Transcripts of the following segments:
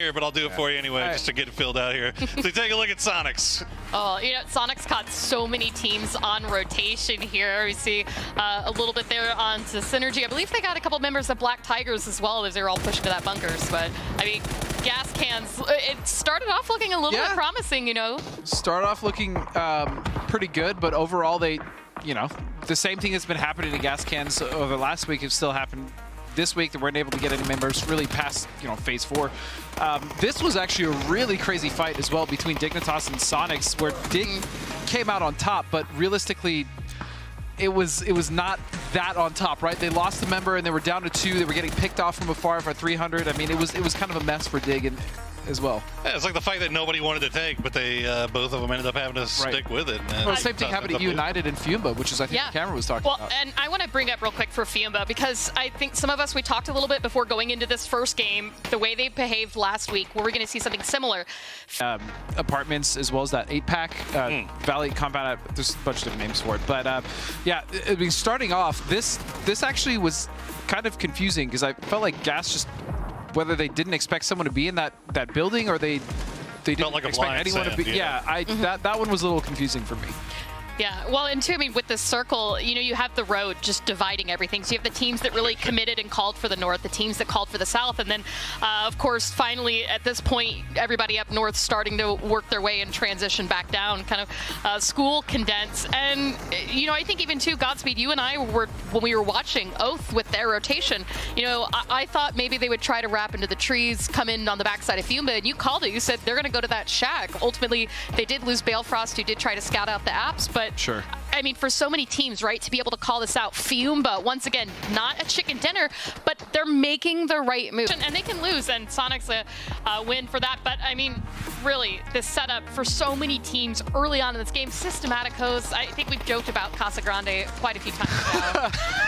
here, but I'll do it for you anyway, just to get it filled out here. So take a look at Sonics. Oh, you know, Sonic's caught so many teams on rotation here. We see a little bit there on to Synergy. I believe they got a couple members of Black Tigers as well as they're all pushing to that bunkers. But, I mean, gas cans, it started off looking a little bit promising, you know. Start off looking pretty good, but overall they, you know, the same thing that's been happening to gas cans over last week has still happened this week. They weren't able to get any members really past, you know, phase 4. This was actually a really crazy fight as well between Dignitas and Sonics, where Dig came out on top, but realistically, it was not that on top, right? They lost the member and they were down to 2. They were getting picked off from afar for 300. I mean, it was kind of a mess for Dig as well. Yeah, it's like the fight that nobody wanted to take, but they both of them ended up having to stick with it. Well, the same thing happened at United and Pubg, which is I think the camera was talking about. And I want to bring up real quick for Pubg because I think some of us, we talked a little bit before going into this first game, the way they behaved last week, were we going to see something similar? Apartments as well as that 8-pack, Valley Compound, there's a bunch of different names for it. But yeah, I mean, starting off, this actually was kind of confusing because I felt like Gas just, whether they didn't expect someone to be in that building or they didn't expect anyone to be. That one was a little confusing for me. Yeah, well, and too, I mean, with this circle, you know, you have the road just dividing everything. So you have the teams that really committed and called for the north, the teams that called for the south, and then, of course, finally, at this point, everybody up north starting to work their way and transition back down, kind of school condense. And, you know, I think even, too, Godspeed, you and I were, when we were watching Oath with their rotation, you know, I thought maybe they would try to wrap into the trees, come in on the backside of Fuma, and you called it. You said they're going to go to that shack. Ultimately, they did lose Balefrost, who did try to scout out the apps, but sure. I mean, for so many teams, right, to be able to call this out, Fiumba, once again, not a chicken dinner, but they're making the right move. And they can lose, and Sonic's a win for that. But, I mean, really, this setup for so many teams early on in this game, systematic hosts. I think we've joked about Casa Grande quite a few times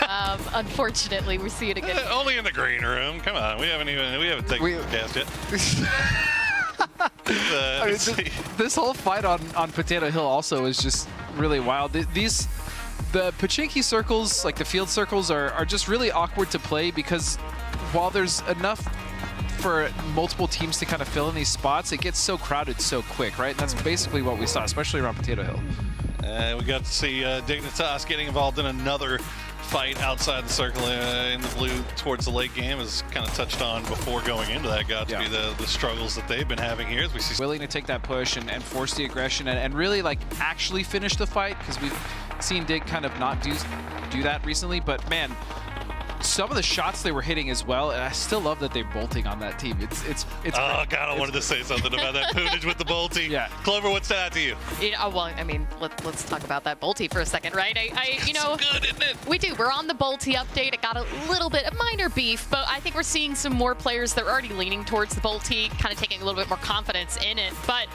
now. Unfortunately, we see it again. Only in the green room. Come on, we haven't taken the cast yet. I mean, this whole fight on Potato Hill also is just really wild. The Pachinki circles, like the field circles, are just really awkward to play because while there's enough for multiple teams to kind of fill in these spots, it gets so crowded so quick, right? And that's basically what we saw, especially around Potato Hill. We got to see Dignitas getting involved in another fight outside the circle in the blue towards the late game, as kind of touched on before going into that. Got to be the struggles that they've been having here. As we see, willing to take that push and force the aggression and really like actually finish the fight, because we've seen Dig kind of not do that recently. But man, some of the shots they were hitting as well, and I still love that they're bolting on that team. It's oh god, I wanted to say something about that Pubg with the bolty. Yeah, Clover, what's that to you? Well, I mean, let's talk about that bolty for a second, right? You know, it's good, isn't it? We do. We're on the bolty update. It got a little bit of minor beef, but I think we're seeing some more players that are already leaning towards the bolty, kind of taking a little bit more confidence in it. But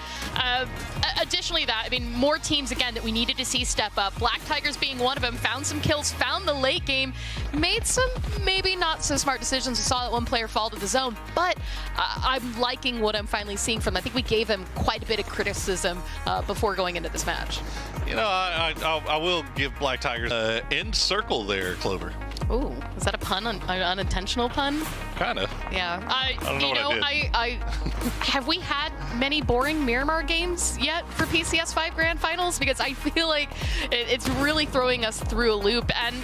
additionally, I mean, more teams again that we needed to see step up. Black Tigers being one of them, found some kills, found the late game, made some maybe not so smart decisions. We saw that one player fall to the zone, but I'm liking what I'm finally seeing from them. I think we gave them quite a bit of criticism before going into this match. You know, I will give Black Tigers end circle there, Clover. Ooh, is that a pun, an unintentional pun? Kind of. Yeah. I don't know what I did. Have we had many boring Miramar games yet for PCS 5 Grand Finals? Because I feel like it's really throwing us through a loop. And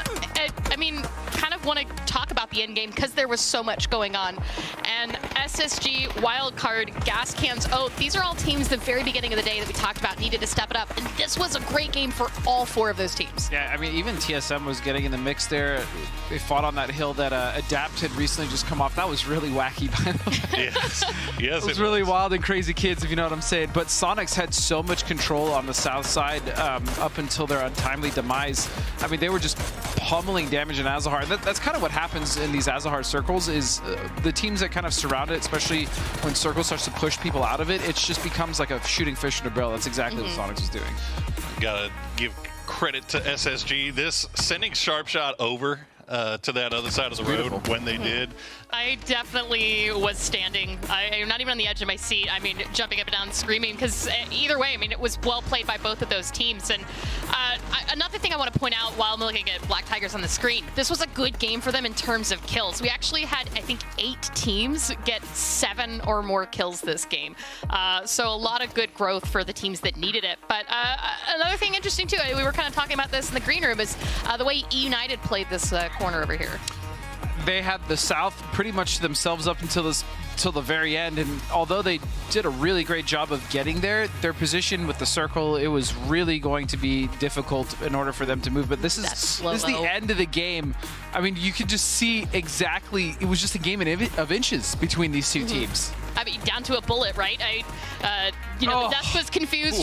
I mean, kind of want to talk about the end game because there was so much going on. And SSG, Wildcard, Gas Cans, Oath, these are all teams the very beginning of the day that we talked about needed to step it up. And this was a great game for all 4 of those teams. Yeah, I mean, even TSM was getting in the mix there. They fought on that hill that Adapt had recently just come off. That was really wacky, by the way. Yes, it was really wild and crazy kids, if you know what I'm saying. But Sonics had so much control on the south side up until their untimely demise. I mean, they were just pummeling damage in Azahar. That's kind of what happens in these Azahar circles is the teams that kind of surround it, especially when Circle starts to push people out of it, it just becomes like a shooting fish in a barrel. That's exactly what Sonics was doing. Gotta give credit to SSG. This sending Sharp Shot over to that other side of the road when they did. I definitely was standing. I'm not even on the edge of my seat. I mean, jumping up and down, screaming, because either way, I mean, it was well played by both of those teams. And another thing I want to point out while I'm looking at Black Tigers on the screen, this was a good game for them in terms of kills. We actually had, I think, 8 teams get 7 or more kills this game. So a lot of good growth for the teams that needed it. But another thing interesting, too, we were kind of talking about this in the green room, is the way E United played this corner over here. They had the South pretty much to themselves up until the very end, and although they did a really great job of getting there, their position with the circle, it was really going to be difficult in order for them to move. But this is the end of the game. I mean, you could just see exactly, it was just a game of inches between these two teams. I mean, down to a bullet, right? The desk was confused.